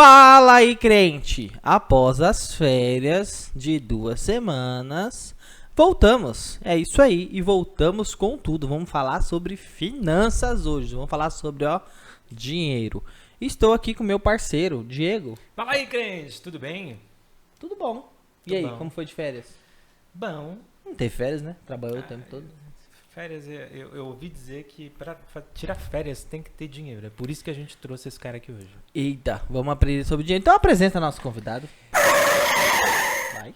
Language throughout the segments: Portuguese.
Fala aí, crente! Após as férias de 2 semanas, voltamos. É isso aí, e voltamos com tudo. Vamos falar sobre finanças hoje. Vamos falar sobre, dinheiro. Estou aqui com meu parceiro, Diego. Fala aí, crente! Tudo bem? Tudo bom? E Tudo aí, bom. como foi de férias? Bom. Não teve férias, né? Trabalhou o tempo todo. Férias, eu ouvi dizer que pra tirar férias tem que ter dinheiro. É por isso que a gente trouxe esse cara aqui hoje. Eita, vamos aprender sobre dinheiro. Então apresenta nosso convidado. Vai.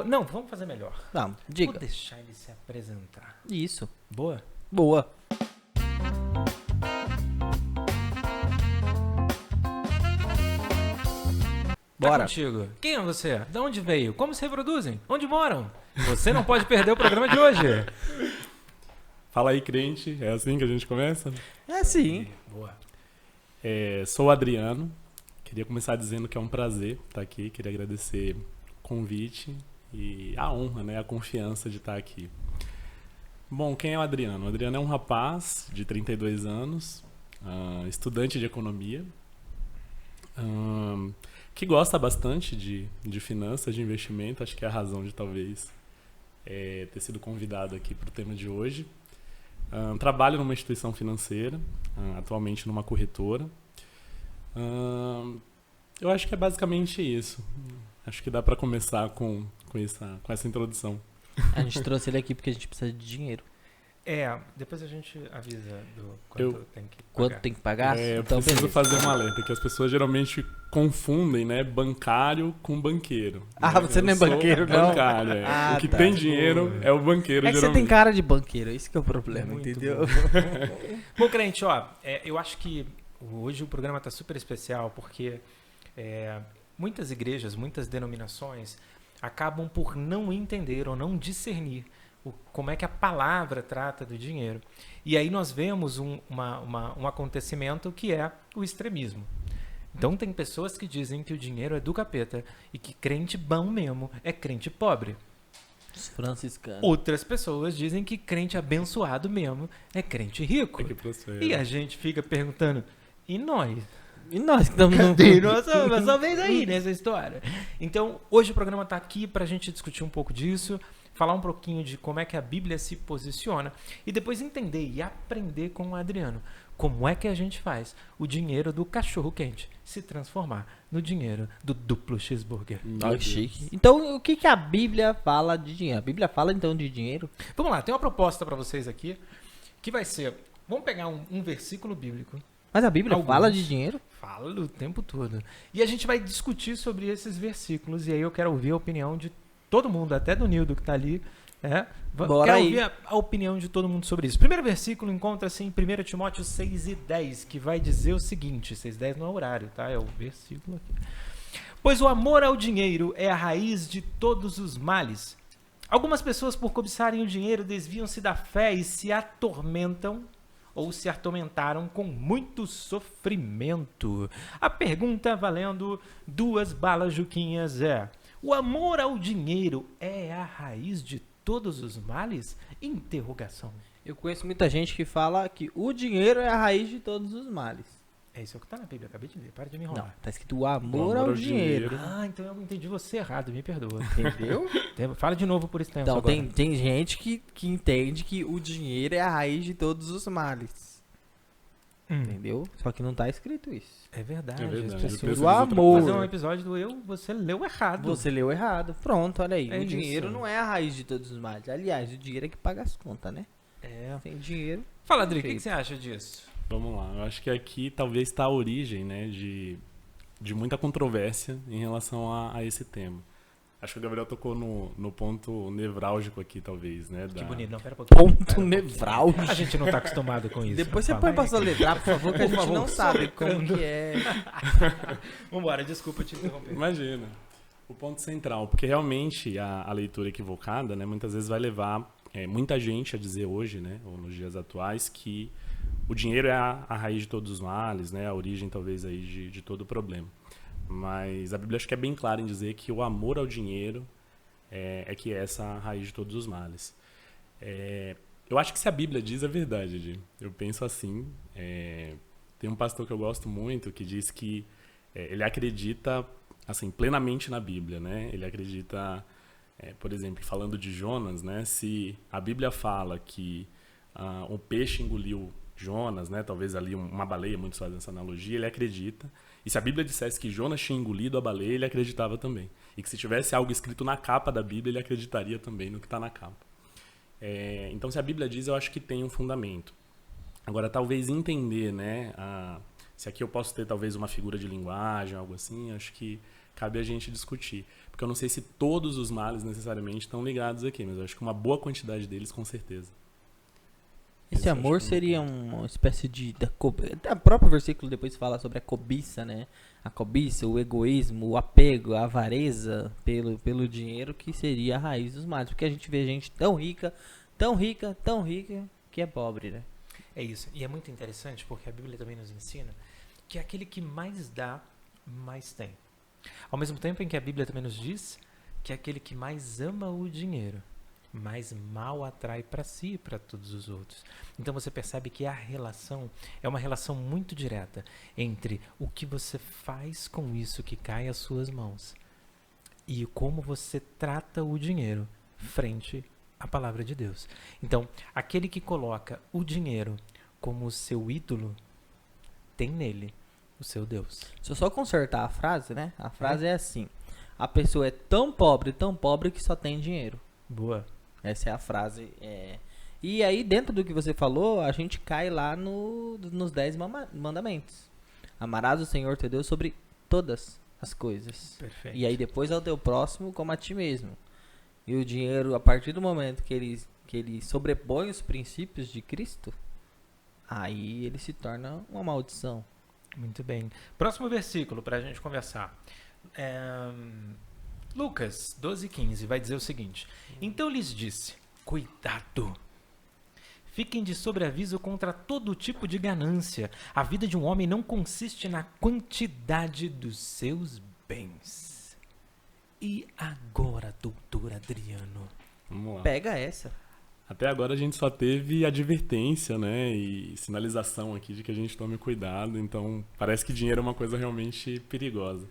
Não, vamos fazer melhor. Não, diga. Vou deixar ele se apresentar. Isso. Boa? Boa. Bora. Contigo. Quem é você? De onde veio? Como se reproduzem? Onde moram? Você não pode perder o programa de hoje. Fala aí, crente. É assim que a gente começa? É sim. Boa. Sou o Adriano. Queria começar dizendo que é um prazer estar aqui. Queria agradecer o convite e a honra, né, a confiança de estar aqui. Bom, quem é o Adriano? O Adriano é um rapaz de 32 anos, estudante de economia, que gosta bastante de finanças, de investimento. Acho que é a razão de talvez ter sido convidado aqui para o tema de hoje. Trabalho numa instituição financeira, atualmente numa corretora. Eu acho que é basicamente isso. Acho que dá para começar com essa introdução. A gente trouxe ele aqui porque a gente precisa de dinheiro. Depois a gente avisa do quanto tem que pagar. Quanto tem que pagar? Eu Então, preciso beleza. fazer um alerta, que as pessoas geralmente confundem, né, bancário com banqueiro. Ah, você não é Eu sou banqueiro, não? bancário, é. Ah, O que tá. tem dinheiro é o banqueiro, É que você tem geralmente. cara de banqueiro, isso que é o problema, Muito entendeu? bom. Bom, crente, eu acho que hoje o programa está super especial porque muitas igrejas, muitas denominações acabam por não entender ou não discernir como é que a palavra trata do dinheiro. E aí nós vemos um acontecimimento que é o extremismo. Então tem pessoas que dizem que o dinheiro é do capeta e que crente bom mesmo é crente pobre. Os franciscanos. Outras pessoas dizem que crente abençoado mesmo é crente rico. É que prospera. E a gente fica perguntando, e nós? E nós que estamos no... Cadê nossa vez aí nessa história? Então, hoje o programa está aqui para a gente discutir um pouco disso, falar um pouquinho de como é que a Bíblia se posiciona e depois entender e aprender com o Adriano como é que a gente faz o dinheiro do cachorro-quente se transformar no dinheiro do duplo cheeseburger. Olha que chique. Então, o que a Bíblia fala de dinheiro? A Bíblia fala, então, de dinheiro? Vamos lá, tem uma proposta para vocês aqui que vai ser, vamos pegar um versículo bíblico. Mas a Bíblia Alguns. fala de dinheiro? Fala o tempo todo. E a gente vai discutir sobre esses versículos. E aí eu quero ouvir a opinião de todo mundo, até do Nildo que está ali. Bora quero aí. ouvir a opinião de todo mundo sobre isso. O primeiro versículo encontra-se em 1 Timóteo 6:10, que vai dizer o seguinte. 6:10 não é horário, tá? É o versículo aqui. Pois o amor ao dinheiro é a raiz de todos os males. Algumas pessoas, por cobiçarem o dinheiro, desviam-se da fé e se atormentam ou se atormentaram com muito sofrimento. A pergunta valendo 2 balas juquinhas é: o amor ao dinheiro é a raiz de todos os males? Interrogação. Eu conheço muita gente que fala que o dinheiro é a raiz de todos os males. É isso que tá na Bíblia, acabei de ler, para de me Não, enrolar. tá escrito o amor ao dinheiro. Ah, então eu entendi você errado, me perdoa. Entendeu? Fala de novo por extenso Então, agora. tem gente que entende que o dinheiro é a raiz de todos os males. Entendeu? Só que não tá escrito isso. É verdade. É verdade, as eu pessoas- penso do de outra amor. Fazer um episódio do você leu errado. Você leu errado. Pronto, olha aí. É o isso. dinheiro não é a raiz de todos os males. Aliás, o dinheiro é que paga as contas, né? Sem dinheiro. Fala, Adri, o que Perfeito. você acha disso? Vamos lá. Eu acho que aqui talvez está a origem, né, de muita controvérsia em relação a esse tema. Acho que o Gabriel tocou no ponto nevrálgico aqui, talvez, né? Que bonito, não, pera um pouquinho. Ponto Pera um pouquinho. nevrálgico. A gente não tá acostumado com isso. Depois você Fala põe aí. pra soletrar, por favor, que a Por gente favor, não sabe como soletrando. que é. Vambora, desculpa te interromper. Imagina. O ponto central, porque realmente a leitura equivocada, né, muitas vezes vai levar muita gente a dizer hoje, né, ou nos dias atuais, que o dinheiro é a raiz de todos os males, né, a origem talvez aí de todo o problema. Mas a Bíblia acho que é bem clara em dizer que o amor ao dinheiro é que é essa raiz de todos os males. Eu acho que se a Bíblia diz, é verdade, Di. Eu penso assim. Tem um pastor que eu gosto muito que diz que ele acredita assim plenamente na Bíblia, né? Ele acredita, por exemplo, falando de Jonas, né? Se a Bíblia fala que um peixe engoliu Jonas, né? Talvez ali uma baleia, muitos fazem essa analogia, ele acredita. E se a Bíblia dissesse que Jonas tinha engolido a baleia, ele acreditava também. E que se tivesse algo escrito na capa da Bíblia, ele acreditaria também no que está na capa. Então, se a Bíblia diz, eu acho que tem um fundamento. Agora, talvez entender, né? Se aqui eu posso ter talvez uma figura de linguagem, algo assim, acho que cabe a gente discutir. Porque eu não sei se todos os males necessariamente estão ligados aqui, mas eu acho que uma boa quantidade deles, com certeza. Esse amor seria uma espécie de... O próprio versículo depois fala sobre a cobiça, né? A cobiça, o egoísmo, o apego, a avareza pelo dinheiro, que seria a raiz dos males. Porque a gente vê gente tão rica, tão rica, tão rica, que é pobre, né? É isso. E é muito interessante porque a Bíblia também nos ensina que aquele que mais dá, mais tem. Ao mesmo tempo em que a Bíblia também nos diz que aquele que mais ama o dinheiro, mais mal atrai para si e para todos os outros. Então você percebe que a relação é uma relação muito direta entre o que você faz com isso que cai às suas mãos e como você trata o dinheiro frente à palavra de Deus. Então, aquele que coloca o dinheiro como o seu ídolo, tem nele o seu Deus. Se eu só consertar a frase, né? A frase é assim: a pessoa é tão pobre que só tem dinheiro. Boa. Essa é a frase. E aí, dentro do que você falou, a gente cai lá nos 10 mandamentos. Amarás o Senhor teu Deus sobre todas as coisas. Perfeito. E aí depois ao teu próximo como a ti mesmo. E o dinheiro, a partir do momento que ele sobrepõe os princípios de Cristo, aí ele se torna uma maldição. Muito bem. Próximo versículo para a gente conversar. Lucas 12:15 vai dizer o seguinte: então lhes disse, cuidado, fiquem de sobreaviso contra todo tipo de ganância. A vida de um homem não consiste na quantidade dos seus bens. E agora, doutor Adriano? Vamos lá. Pega essa. Até agora a gente só teve advertência, né, e sinalização aqui de que a gente tome cuidado. Então, parece que dinheiro é uma coisa realmente perigosa.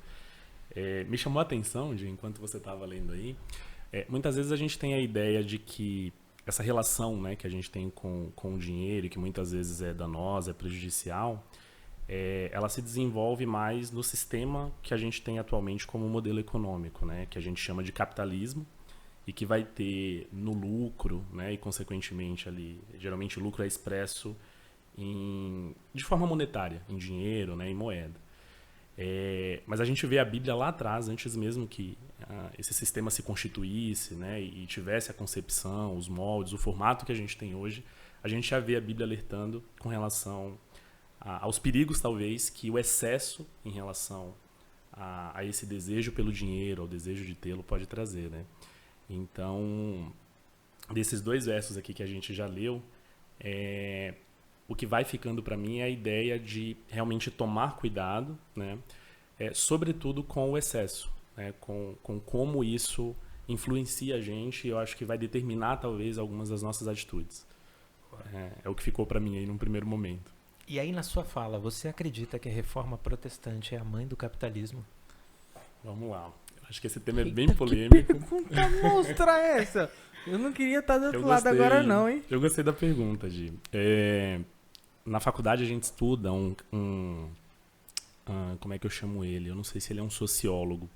Me chamou a atenção, enquanto você estava lendo aí, muitas vezes a gente tem a ideia de que essa relação, né, que a gente tem com o dinheiro, que muitas vezes é danosa, é prejudicial, ela se desenvolve mais no sistema que a gente tem atualmente como modelo econômico, né, que a gente chama de capitalismo, e que vai ter no lucro, né, e consequentemente ali, geralmente o lucro é expresso de forma monetária, em dinheiro, né, em moeda. Mas a gente vê a Bíblia lá atrás, antes mesmo que esse sistema se constituísse, né, e tivesse a concepção, os moldes, o formato que a gente tem hoje, a gente já vê a Bíblia alertando com relação aos perigos, talvez, que o excesso em relação a esse desejo pelo dinheiro, ao desejo de tê-lo, pode trazer, né? Então, desses 2 versos aqui que a gente já leu, o que vai ficando para mim é a ideia de realmente tomar cuidado, né? Sobretudo com o excesso, né? Com como isso influencia a gente, e eu acho que vai determinar talvez algumas das nossas atitudes. É o que ficou para mim aí num primeiro momento. E aí na sua fala, você acredita que a reforma protestante é a mãe do capitalismo? Vamos lá. Acho que esse tema é bem polêmico. Que pergunta monstra essa? Eu não queria estar do outro lado agora não, hein? Eu gostei da pergunta, Gi. Na faculdade a gente estuda como é que eu chamo ele? Eu não sei se ele é um sociólogo.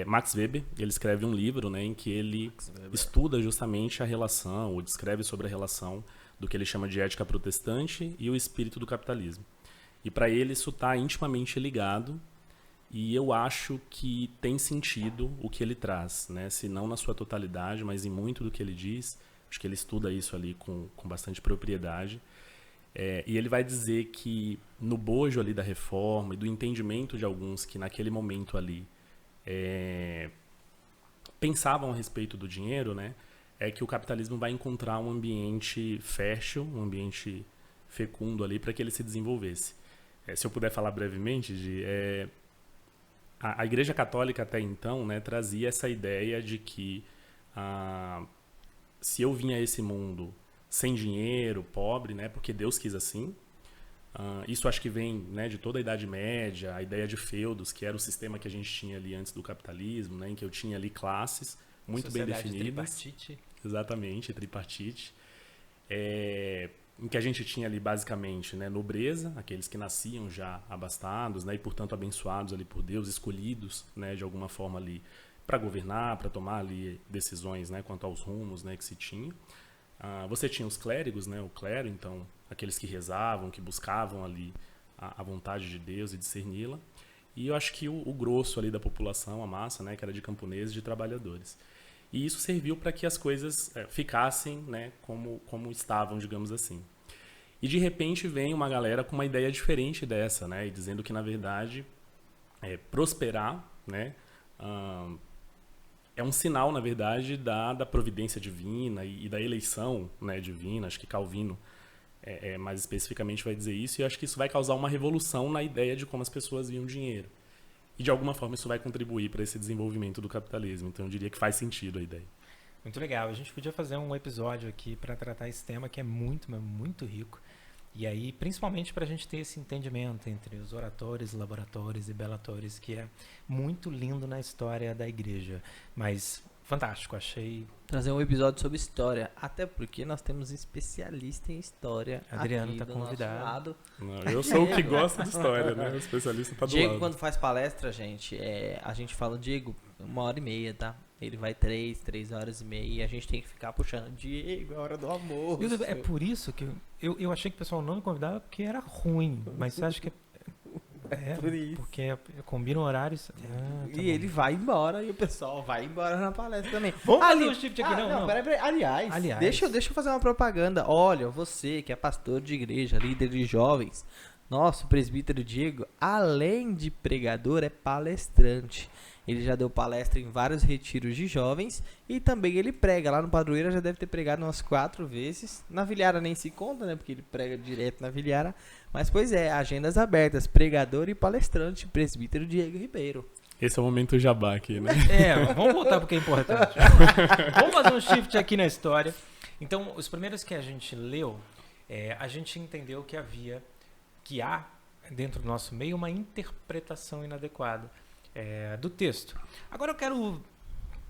Max Weber, ele escreve um livro, né, em que ele estuda justamente a relação, ou descreve sobre a relação do que ele chama de ética protestante e o espírito do capitalismo. E para ele isso está intimamente ligado, e eu acho que tem sentido o que ele traz, né? Se não na sua totalidade, mas em muito do que ele diz. Acho que ele estuda isso ali com bastante propriedade. E ele vai dizer que no bojo ali da reforma e do entendimento de alguns que naquele momento ali pensavam a respeito do dinheiro, né? É que o capitalismo vai encontrar um ambiente fértil, um ambiente fecundo ali para que ele se desenvolvesse. Se eu puder falar brevemente, a Igreja Católica até então, né, trazia essa ideia de que se eu vim a esse mundo sem dinheiro, pobre, né, porque Deus quis assim, Isso acho que vem, né, de toda a Idade Média, a ideia de feudos, que era o sistema que a gente tinha ali antes do capitalismo, né, em que eu tinha ali classes muito bem definidas. Tripartite. Exatamente, tripartite. Em que a gente tinha ali basicamente, né, nobreza, aqueles que nasciam já abastados, né, e portanto abençoados ali por Deus, escolhidos, né, de alguma forma ali para governar, para tomar ali decisões, né, quanto aos rumos, né, que se tinha. Você tinha os clérigos, né, o clero, então aqueles que rezavam, que buscavam ali a vontade de Deus e discerni-la. E eu acho que o grosso ali da população, a massa, né, que era de camponeses, de trabalhadores. E isso serviu para que as coisas ficassem, né, como estavam, digamos assim. E de repente vem uma galera com uma ideia diferente dessa, né, e dizendo que na verdade prosperar, né, é um sinal, na verdade, da providência divina e da eleição, né, divina. Acho que Calvino mais especificamente vai dizer isso, e eu acho que isso vai causar uma revolução na ideia de como as pessoas viam dinheiro. E de alguma forma isso vai contribuir para esse desenvolvimento do capitalismo. Então eu diria que faz sentido a ideia. Muito legal. A gente podia fazer um episódio aqui para tratar esse tema que é muito, mas muito rico. E aí, principalmente para a gente ter esse entendimento entre os oratores, laboratores e belatores, que é muito lindo na história da igreja. Mas fantástico, achei. Trazer um episódio sobre história, até porque nós temos especialista em história. Adriano aqui tá do convidado. nosso lado. Não, eu sou o que gosta de história, né? O especialista tá do Diego, lado. quando faz palestra, gente, a gente fala, Diego, 1h30, tá? Ele vai 3 horas e meia, e a gente tem que ficar puxando, Diego, é hora do almoço. É por isso que eu achei que o pessoal não me convidava porque era ruim. Mas você acha que por isso. porque combinam horários. E ele vai embora e o pessoal vai embora na palestra também. Vamos fazer um shift aqui, não. Peraí. Aliás, deixa eu fazer uma propaganda. Olha, você que é pastor de igreja, líder de jovens, nosso presbítero Diego, além de pregador, é palestrante. Ele já deu palestra em vários retiros de jovens e também ele prega. Lá no Padroeira já deve ter pregado umas 4 vezes. Na Vilhara nem se conta, né? Porque ele prega direto na Vilhara. Mas, pois é, agendas abertas. Pregador e palestrante, presbítero Diego Ribeiro. Esse é o momento jabá aqui, né? Vamos voltar porque é importante. Vamos fazer um shift aqui na história. Então, os primeiros que a gente leu, a gente entendeu que há dentro do nosso meio uma interpretação inadequada do texto. Agora eu quero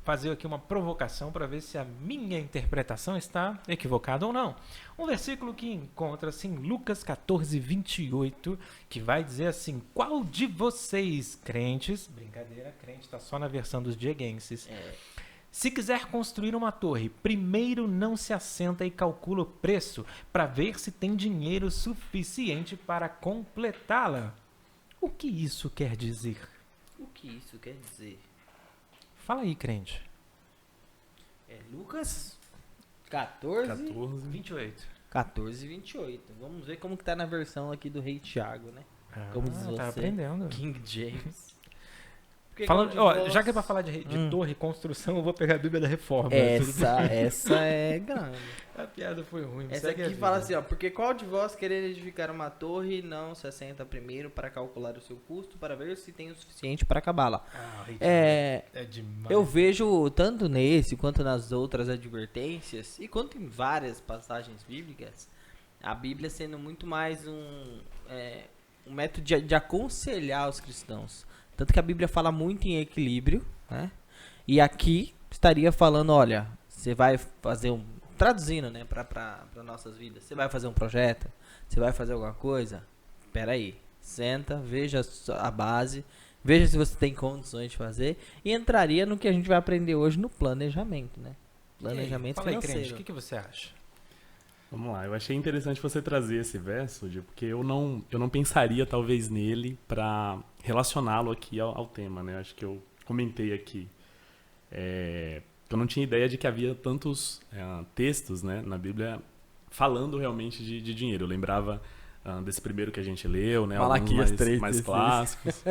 fazer aqui uma provocação para ver se a minha interpretação está equivocada ou não. Um versículo que encontra-se em Lucas 14, 28, que vai dizer assim: qual de vocês, crentes, brincadeira, crente está só na versão dos dieguenses, se quiser construir uma torre, primeiro não se assenta e calcula o preço para ver se tem dinheiro suficiente para completá-la. O que isso quer dizer? O que isso quer dizer? Fala aí, crente. Lucas 14, 28. 28. Vamos ver como que tá na versão aqui do Rei Tiago, né? Como diz você, tá aprendendo. King James. Falando, já que é pra falar de torre e construção, eu vou pegar a Bíblia da Reforma. Essa é grande. A piada foi ruim. Essa aqui fala assim, porque qual de vós querer edificar uma torre não se assenta primeiro para calcular o seu custo para ver se tem o suficiente para acabá-la? É demais. Eu vejo tanto nesse quanto nas outras advertências e quanto em várias passagens bíblicas, a Bíblia sendo muito mais um método de aconselhar os cristãos. Tanto que a Bíblia fala muito em equilíbrio, né? E aqui estaria falando, olha, você vai fazer traduzindo, né, para nossas vidas. Você vai fazer um projeto? Você vai fazer alguma coisa? Espera aí. Senta, veja a base, veja se você tem condições de fazer e entraria no que a gente vai aprender hoje no planejamento, né? Planejamento financeiro. Fala aí, crente, o que você acha? Vamos lá, eu achei interessante você trazer esse verso, porque eu não pensaria talvez nele para relacioná-lo aqui ao tema, né? Acho que eu comentei aqui. Eu não tinha ideia de que havia tantos textos, né, na Bíblia falando realmente de dinheiro. Eu lembrava desse primeiro que a gente leu, né? Malaquias alguns mais clássicos.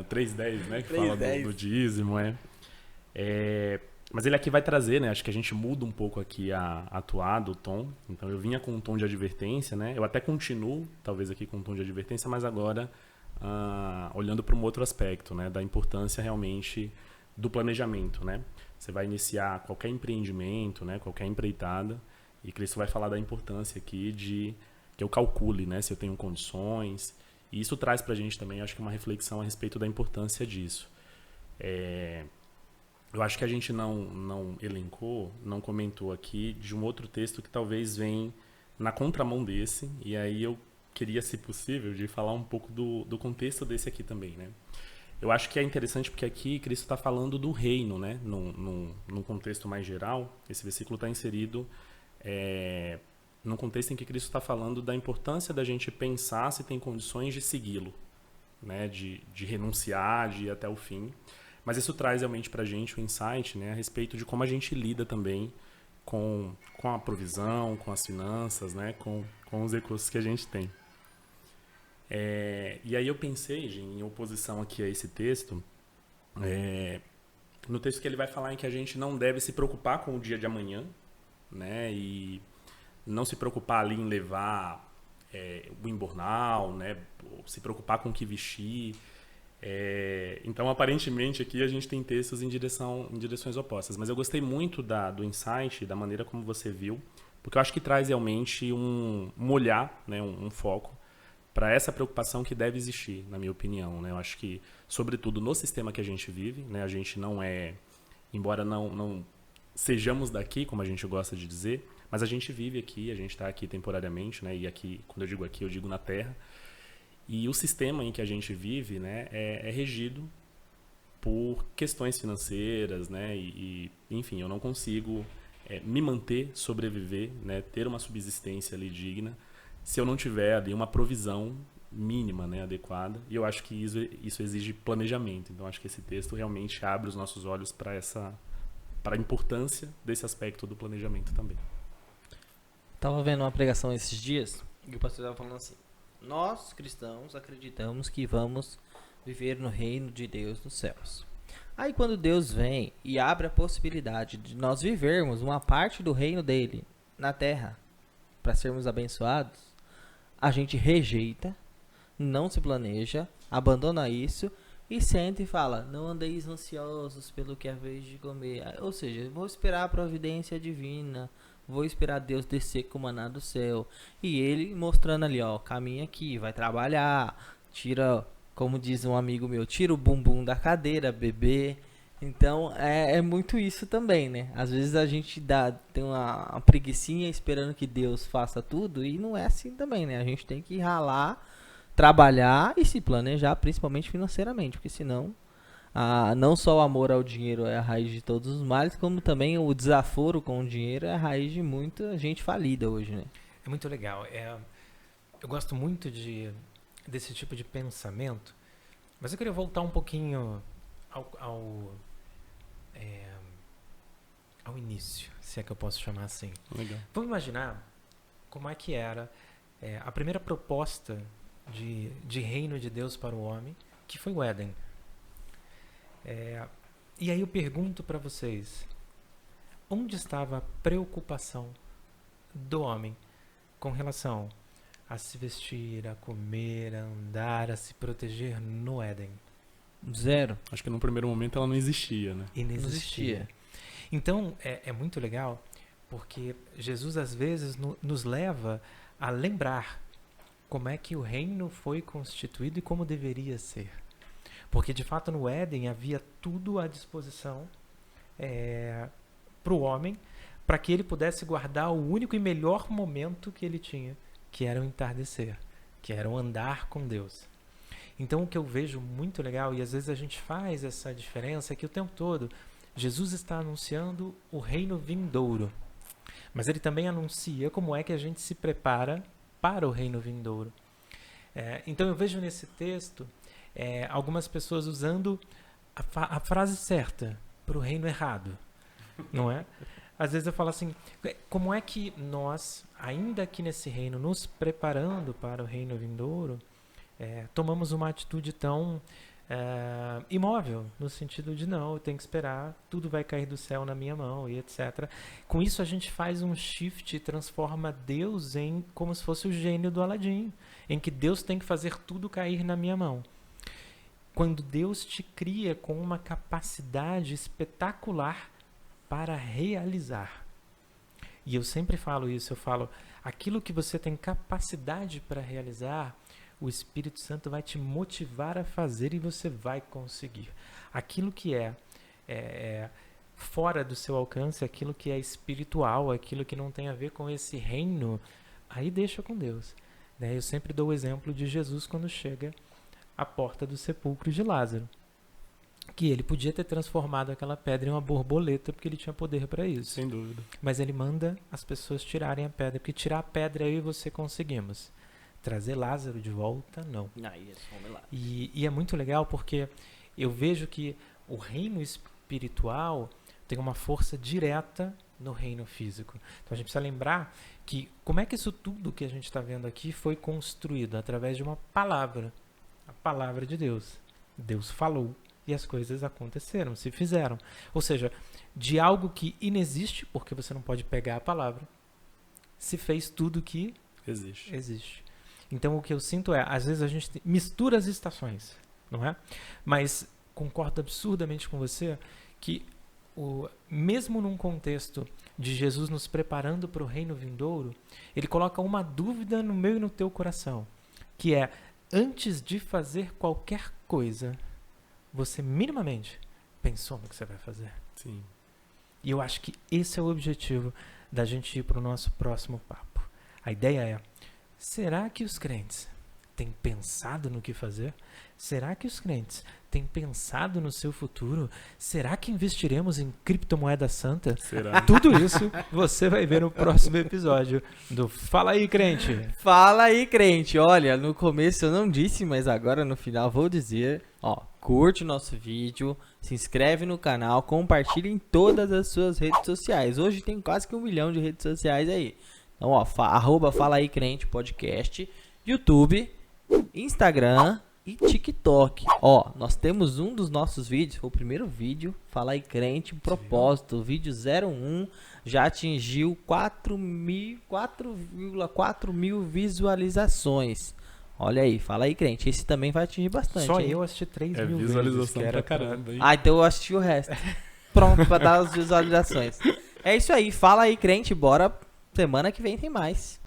3:10, né? Que fala do dízimo, Mas ele aqui vai trazer, né? Acho que a gente muda um pouco aqui a toada, o tom. Então eu vinha com um tom de advertência, né? Eu até continuo, talvez aqui com um tom de advertência, mas agora olhando para um outro aspecto, né? Da importância realmente do planejamento, né? Você vai iniciar qualquer empreendimento, né? Qualquer empreitada, e Cristo vai falar da importância aqui de que eu calcule, né, se eu tenho condições. E isso traz para a gente também, acho que uma reflexão a respeito da importância disso. Eu acho que a gente não elencou, não comentou aqui de um outro texto que talvez venha na contramão desse, e aí eu queria, se possível, de falar um pouco do contexto desse aqui também, né? Eu acho que é interessante porque aqui Cristo está falando do reino, né? Num contexto mais geral, esse versículo está inserido num contexto em que Cristo está falando da importância da gente pensar se tem condições de segui-lo, né? De renunciar, de ir até o fim. Mas isso traz realmente para a gente um insight, né? A respeito de como a gente lida também com a provisão, com as finanças, né? Com os recursos que a gente tem. E aí eu pensei, em oposição aqui a esse texto, no texto que ele vai falar em que a gente não deve se preocupar com o dia de amanhã, né? E não se preocupar ali em levar o embornal, né? Se preocupar com o que vestir. Então, aparentemente, aqui a gente tem textos em direções opostas. Mas eu gostei muito do insight, da maneira como você viu, porque eu acho que traz realmente um olhar, né? Um foco para essa preocupação que deve existir, na minha opinião, né? Eu acho que, sobretudo no sistema que a gente vive, né? A gente não embora não sejamos daqui, como a gente gosta de dizer, mas a gente vive aqui, a gente está aqui temporariamente, né? E aqui, quando eu digo aqui, eu digo na Terra. E o sistema em que a gente vive, né, é regido por questões financeiras, né? Enfim, eu não consigo me manter, sobreviver, né? Ter uma subsistência ali digna, se eu não tiver ali uma provisão mínima, né, adequada. E eu acho que isso exige planejamento. Então, acho que esse texto realmente abre os nossos olhos para a importância desse aspecto do planejamento também. Tava vendo uma pregação esses dias e o pastor estava falando assim: nós, cristãos, acreditamos que vamos viver no reino de Deus nos céus. Aí quando Deus vem e abre a possibilidade de nós vivermos uma parte do reino dele na terra para sermos abençoados, a gente rejeita, não se planeja, abandona isso e senta e fala: não andeis ansiosos pelo que é vez de comer. Ou seja, vou esperar a providência divina, vou esperar Deus descer com o maná do céu. E ele mostrando ali, ó, caminha aqui, vai trabalhar, tira, como diz um amigo meu, tira o bumbum da cadeira, bebê. Então é muito isso também, né? Às vezes a gente tem uma preguicinha esperando que Deus faça tudo, e não é assim também, né? A gente tem que ralar, trabalhar e se planejar, principalmente financeiramente, porque senão não só o amor ao dinheiro é a raiz de todos os males, como também o desaforo com o dinheiro é a raiz de muita gente falida hoje, né? É muito legal. Eu gosto muito desse tipo de pensamento, mas eu queria voltar um pouquinho ao início, se é que eu posso chamar assim. Legal. Vamos imaginar como é que era a primeira proposta de reino de Deus para o homem, que foi o Éden. E aí eu pergunto para vocês, onde estava a preocupação do homem com relação a se vestir, a comer, a andar, a se proteger no Éden? Zero. Acho que no primeiro momento ela não existia, né? E não existia. Então, é muito legal, porque Jesus às vezes nos leva a lembrar como é que o reino foi constituído e como deveria ser. Porque, de fato, no Éden havia tudo à disposição para o homem, para que ele pudesse guardar o único e melhor momento que ele tinha, que era o entardecer, que era o andar com Deus. Então, o que eu vejo muito legal, e às vezes a gente faz essa diferença, é que o tempo todo Jesus está anunciando o reino vindouro, mas ele também anuncia como é que a gente se prepara para o reino vindouro. Então, eu vejo nesse texto algumas pessoas usando a frase certa para o reino errado, não é? Às vezes eu falo assim, como é que nós, ainda aqui nesse reino, nos preparando para o reino vindouro, tomamos uma atitude tão imóvel, no sentido de não, eu tenho que esperar, tudo vai cair do céu na minha mão e etc. Com isso a gente faz um shift e transforma Deus em como se fosse o gênio do Aladim, em que Deus tem que fazer tudo cair na minha mão. Quando Deus te cria com uma capacidade espetacular para realizar. E eu sempre falo isso, eu falo, aquilo que você tem capacidade para realizar, o Espírito Santo vai te motivar a fazer e você vai conseguir. Aquilo que é fora do seu alcance, aquilo que é espiritual, aquilo que não tem a ver com esse reino, aí deixa com Deus. Eu sempre dou o exemplo de Jesus quando chega à porta do sepulcro de Lázaro, que ele podia ter transformado aquela pedra em uma borboleta, porque ele tinha poder para isso. Sem dúvida. Mas ele manda as pessoas tirarem a pedra, porque tirar a pedra eu e você conseguimos. Trazer Lázaro de volta, não. E é muito legal porque eu vejo que o reino espiritual tem uma força direta no reino físico. Então a gente precisa lembrar que como é que isso tudo que a gente está vendo aqui foi construído? Através de uma palavra. A palavra de Deus. Deus falou e as coisas aconteceram, se fizeram. Ou seja, de algo que inexiste, porque você não pode pegar a palavra, se fez tudo que existe. Então o que eu sinto às vezes a gente mistura as estações, não é? Mas concordo absurdamente com você que mesmo num contexto de Jesus nos preparando para o reino vindouro, ele coloca uma dúvida no meu e no teu coração, que é, antes de fazer qualquer coisa, você minimamente pensou no que você vai fazer? Sim. E eu acho que esse é o objetivo da gente ir para o nosso próximo papo. A ideia é, será que os crentes têm pensado no que fazer? Será que os crentes têm pensado no seu futuro? Será que investiremos em criptomoeda santa? Será? Tudo isso você vai ver no próximo episódio do Fala aí, Crente. Fala aí, crente. Olha, no começo eu não disse, mas agora no final vou dizer. Curte o nosso vídeo, se inscreve no canal, compartilha em todas as suas redes sociais. Hoje tem quase que 1 milhão de redes sociais aí. Então, arroba Fala aí Crente Podcast, YouTube, Instagram e TikTok. Nós temos um dos nossos vídeos, foi o primeiro vídeo, Fala aí Crente, propósito, vídeo 01, já atingiu 4,4 mil visualizações. Olha aí, Fala aí Crente, esse também vai atingir bastante. Só hein? eu assisti 3 mil vezes. Visualização pra caramba, hein? Então eu assisti o resto. Pronto, pra dar as visualizações. É isso aí, Fala aí Crente, bora. Semana que vem tem mais.